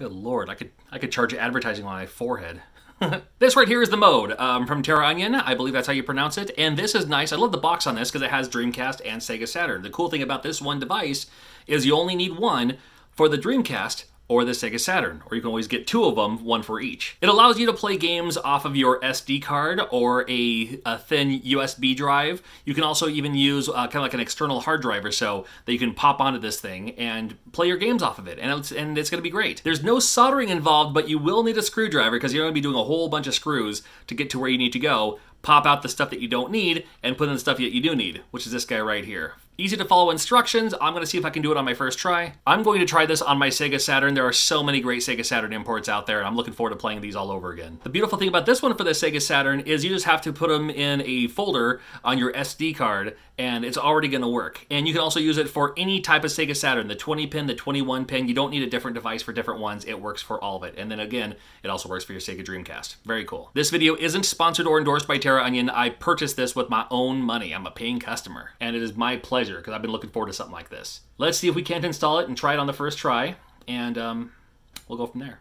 Good lord, I could charge advertising on my forehead. This right here is the mode from Terraonion. I believe that's how you pronounce it. And this is nice. I love the box on this because it has Dreamcast and Sega Saturn. The cool thing about this one device is you only need one for the Dreamcast or the Sega Saturn, or you can always get two of them, one for each. It allows you to play games off of your SD card or a thin USB drive. You can also even use kind of like an external hard drive or so that you can pop onto this thing and play your games off of it, and it's going to be great. There's no soldering involved, but you will need a screwdriver because you're going to be doing a whole bunch of screws to get to where you need to go. Pop out the stuff that you don't need and put in the stuff that you do need, which is this guy right here. Easy to follow instructions. I'm going to see if I can do it on my first try. I'm going to try this on my Sega Saturn. There are so many great Sega Saturn imports out there, and I'm looking forward to playing these all over again. The beautiful thing about this one for the Sega Saturn is you just have to put them in a folder on your SD card, and it's already going to work. And you can also use it for any type of Sega Saturn, the 20-pin, the 21-pin. You don't need a different device for different ones. It works for all of it. And then again, it also works for your Sega Dreamcast. Very cool. This video isn't sponsored or endorsed by Terraonion. I purchased this with my own money. I'm a paying customer, and it is my pleasure because I've been looking forward to something like this. Let's see if we can't install it and try it on the first try, and we'll go from there.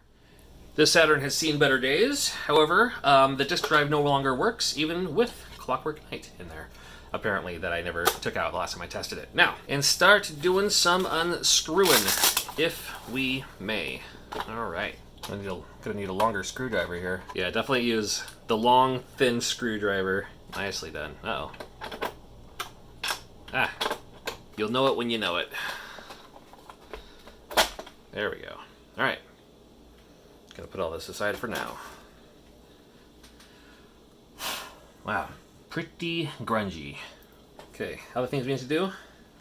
This Saturn has seen better days. However, the disk drive no longer works, even with Clockwork Knight in there, apparently, that I never took out the last time I tested it. Now, and start doing some unscrewing, if we may. All right. Gonna need a longer screwdriver here. Yeah, definitely use the long, thin screwdriver. Nicely done. Uh-oh. Ah. You'll know it when you know it. There we go. All right. Gonna put all this aside for now. Wow. Pretty grungy. Okay, other things we need to do.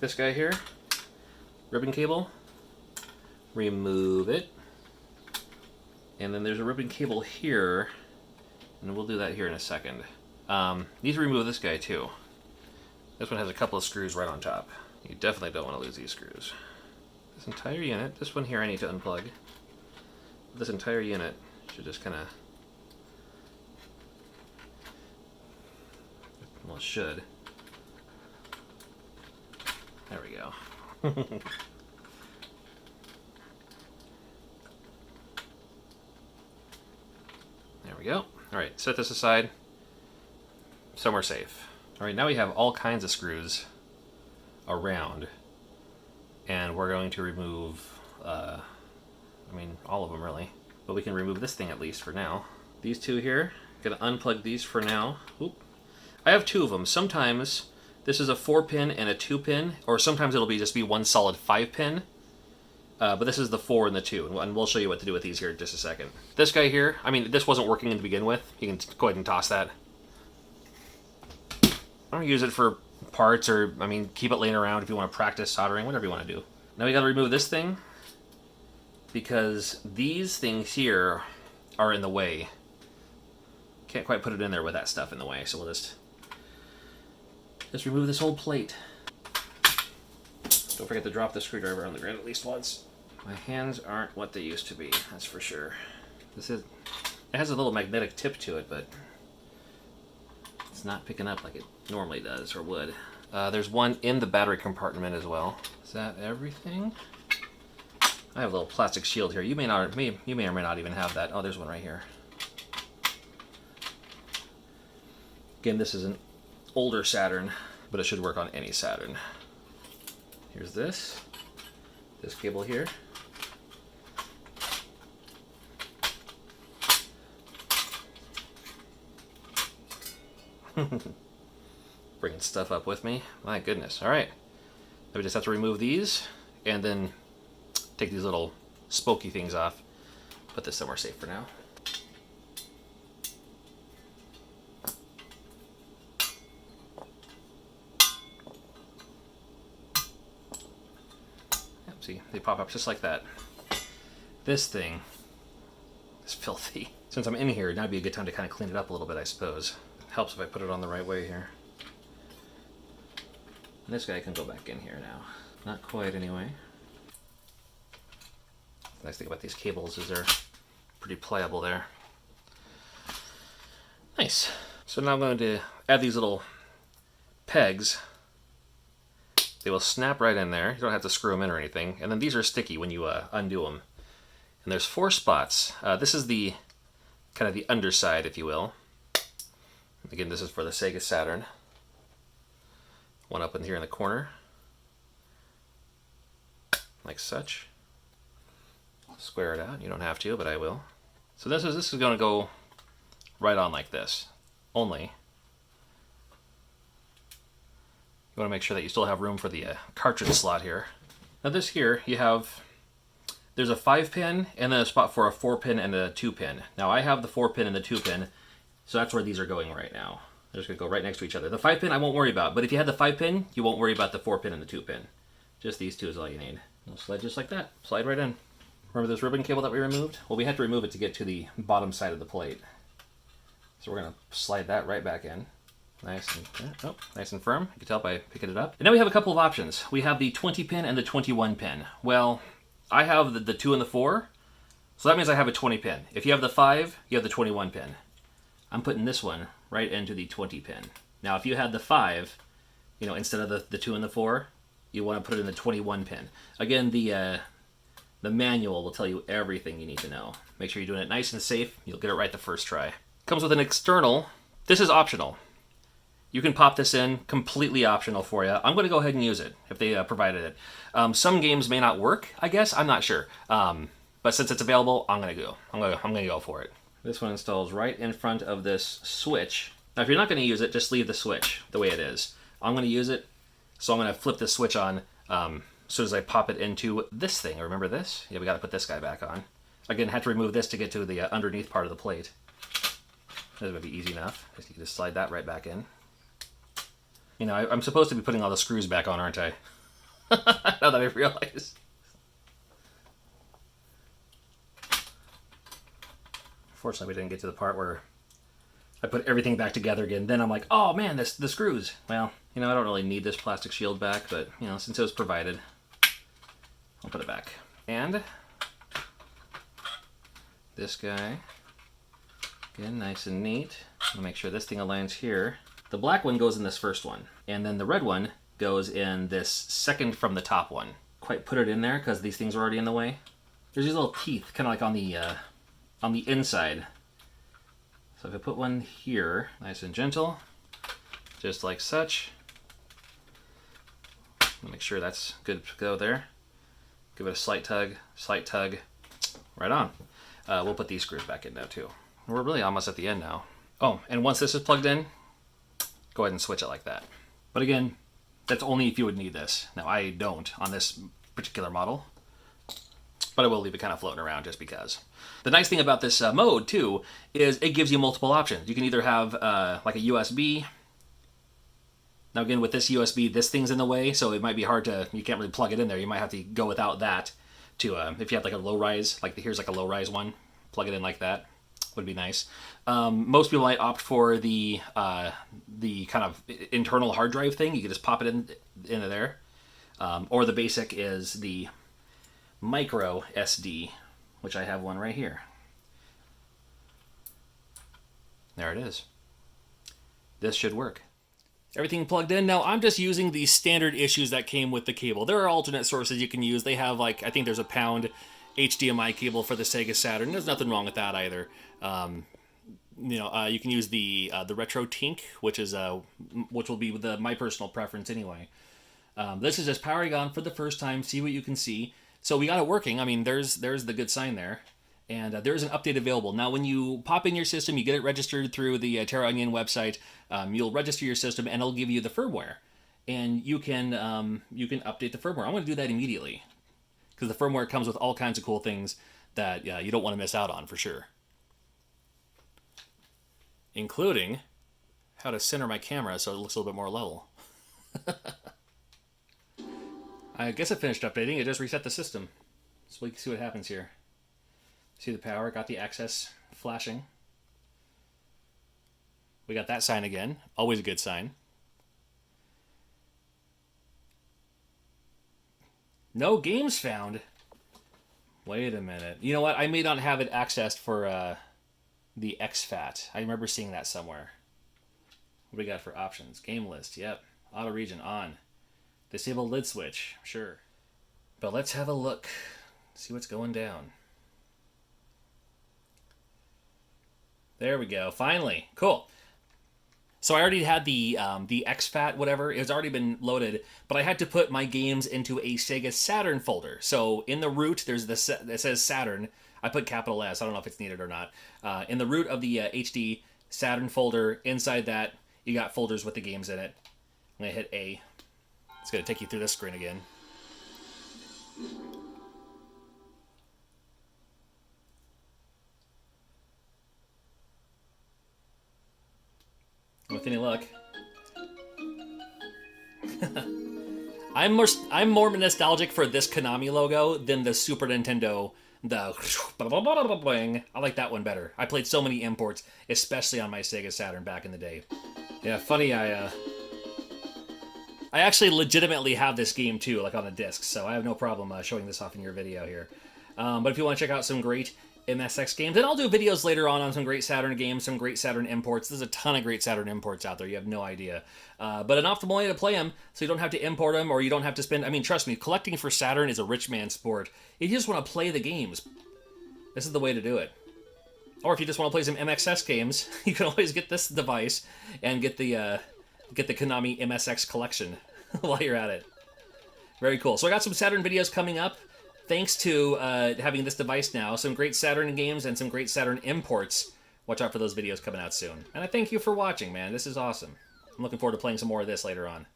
This guy here. Ribbon cable. Remove it. And then there's a ribbon cable here. And we'll do that here in a second. Need to remove this guy too. This one has a couple of screws right on top. You definitely don't want to lose these screws. This entire unit, this one here I need to unplug. This entire unit should just kind of, well, it should. There we go. There we go. All right, set this aside. Somewhere safe. All right, now we have all kinds of screws around, and we're going to remove, all of them really, but we can remove this thing at least for now. These two here, gonna unplug these for now. Oop. I have two of them. Sometimes this is a 4-pin and a 2-pin, or sometimes it'll just be one solid 5-pin. But this is the 4 and the 2, and we'll show you what to do with these here in just a second. This guy here, this wasn't working to begin with. You can go ahead and toss that. I don't use it for parts, or, keep it laying around if you want to practice soldering, whatever you want to do. Now we got to remove this thing, because these things here are in the way. Can't quite put it in there with that stuff in the way, so we'll just remove this whole plate. Don't forget to drop the screwdriver on the ground at least once. My hands aren't what they used to be, that's for sure. It has a little magnetic tip to it, but it's not picking up like it normally does or would. There's one in the battery compartment as well. Is that everything? I have a little plastic shield here. You may or may not even have that. Oh, there's one right here. Again, this is an older Saturn, but it should work on any Saturn. Here's this cable here. Bringing stuff up with me. My goodness. All right. Now we just have to remove these and then take these little spokey things off. Put this somewhere safe for now. See, they pop up just like that. This thing is filthy. Since I'm in here, now would be a good time to kind of clean it up a little bit, I suppose. It helps if I put it on the right way here. And this guy can go back in here now. Not quite, anyway. The nice thing about these cables is they're pretty pliable there. Nice. So now I'm going to add these little pegs. They will snap right in there. You don't have to screw them in or anything. And then these are sticky when you undo them. And there's 4 spots. This is the kind of the underside, if you will. Again, this is for the Sega Saturn. One up in here in the corner, like such. Square it out. You don't have to, but I will. So this is going to go right on like this. Only you want to make sure that you still have room for the cartridge slot here. Now this here, there's a 5-pin and then a spot for a 4-pin and a 2-pin. Now I have the 4-pin and the 2-pin, so that's where these are going right now. They're just going to go right next to each other. The 5-pin I won't worry about, but if you had the 5-pin, you won't worry about the 4-pin and the 2-pin. Just these two is all you need. It'll slide just like that. Slide right in. Remember this ribbon cable that we removed? Well, we had to remove it to get to the bottom side of the plate. So we're going to slide that right back in. Nice and firm. You can tell by picking it up. And now we have a couple of options. We have the 20-pin and the 21-pin. Well, I have the 2 and the 4, so that means I have a 20-pin. If you have the 5, you have the 21-pin. I'm putting this one right into the 20-pin. Now, if you had the 5, instead of the 2 and the 4, you want to put it in the 21-pin. Again, the manual will tell you everything you need to know. Make sure you're doing it nice and safe. You'll get it right the first try. Comes with an external. This is optional. You can pop this in, completely optional for you. I'm going to go ahead and use it if they provided it. Some games may not work, I guess. I'm not sure. But since it's available, I'm going to go. I'm going to go for it. This one installs right in front of this switch. Now, if you're not going to use it, just leave the switch the way it is. I'm going to use it, so I'm going to flip this switch on as soon as I pop it into this thing. Remember this? Yeah, we got to put this guy back on. Again, had to remove this to get to the underneath part of the plate. That would be easy enough. You can just slide that right back in. I'm supposed to be putting all the screws back on, aren't I? Now that I realize. Fortunately, we didn't get to the part where I put everything back together again. Then I'm like, oh man, the screws. Well, I don't really need this plastic shield back, but, since it was provided, I'll put it back. And this guy, again, nice and neat. I'll make sure this thing aligns here. The black one goes in this first one, and then the red one goes in this second from the top one. Quite put it in there because these things are already in the way. There's these little teeth, kind of like on the inside. So if I put one here, nice and gentle, just like such. Make sure that's good to go there. Give it a slight tug, right on. We'll put these screws back in now too. We're really almost at the end now. Oh, and once this is plugged in, go ahead and switch it like that. But again, that's only if you would need this. Now, I don't on this particular model, but I will leave it kind of floating around just because. The nice thing about this mode, too, is it gives you multiple options. You can either have like a USB. Now, again, with this USB, this thing's in the way, so it might be hard to, you can't really plug it in there. You might have to go without that to, if you have like a low-rise, like here's like a low-rise one, plug it in like that. Would be nice. Most people might opt for the kind of internal hard drive thing. You can just pop it into there. Or the basic is the micro SD, which I have one right here. There it is. This should work. Everything plugged in. Now I'm just using the standard issues that came with the cable. There are alternate sources you can use. They have I think there's a pound HDMI cable for the Sega Saturn. There's nothing wrong with that either. You can use the Retro Tink, which will be my personal preference anyway. This is just powering on for the first time. See what you can see. So we got it working. I mean, there's the good sign there, and there's an update available now. When you pop in your system, you get it registered through the Terraonion website. You'll register your system, and it'll give you the firmware, and you can update the firmware. I'm going to do that immediately, because the firmware comes with all kinds of cool things that you don't want to miss out on for sure. Including how to center my camera so it looks a little bit more level. I guess I finished updating. It just reset the system. So we can see what happens here. See the power, got the access flashing. We got that sign again. Always a good sign. No games found. Wait a minute. You know what? I may not have it accessed for the exFAT. I remember seeing that somewhere. What do we got for options? Game list. Yep. Auto region on. Disable lid switch. Sure. But let's have a look. See what's going down. There we go. Finally. Cool. So I already had the exFAT, whatever. It's already been loaded, but I had to put my games into a Sega Saturn folder. So in the root, there's this that says Saturn. I put capital S. I don't know if it's needed or not. In the root of the HD Saturn folder, inside that, you got folders with the games in it. I'm going to hit A. It's going to take you through this screen again. With any luck. I'm more nostalgic for this Konami logo than the Super Nintendo. I like that one better. I played so many imports, especially on my Sega Saturn back in the day. Yeah, funny. I actually legitimately have this game too, like on a disc, so I have no problem showing this off in your video here. But if you want to check out some great MSX games, and I'll do videos later on some great Saturn games, some great Saturn imports. There's a ton of great Saturn imports out there. You have no idea. But an optimal way to play them, so you don't have to import them, or you don't have to spend... I mean, trust me, collecting for Saturn is a rich man's sport. If you just want to play the games, this is the way to do it. Or if you just want to play some MXS games, you can always get this device and get the Konami MSX collection while you're at it. Very cool. So I got some Saturn videos coming up. Thanks to having this device now, some great Saturn games and some great Saturn imports. Watch out for those videos coming out soon. And I thank you for watching, man. This is awesome. I'm looking forward to playing some more of this later on.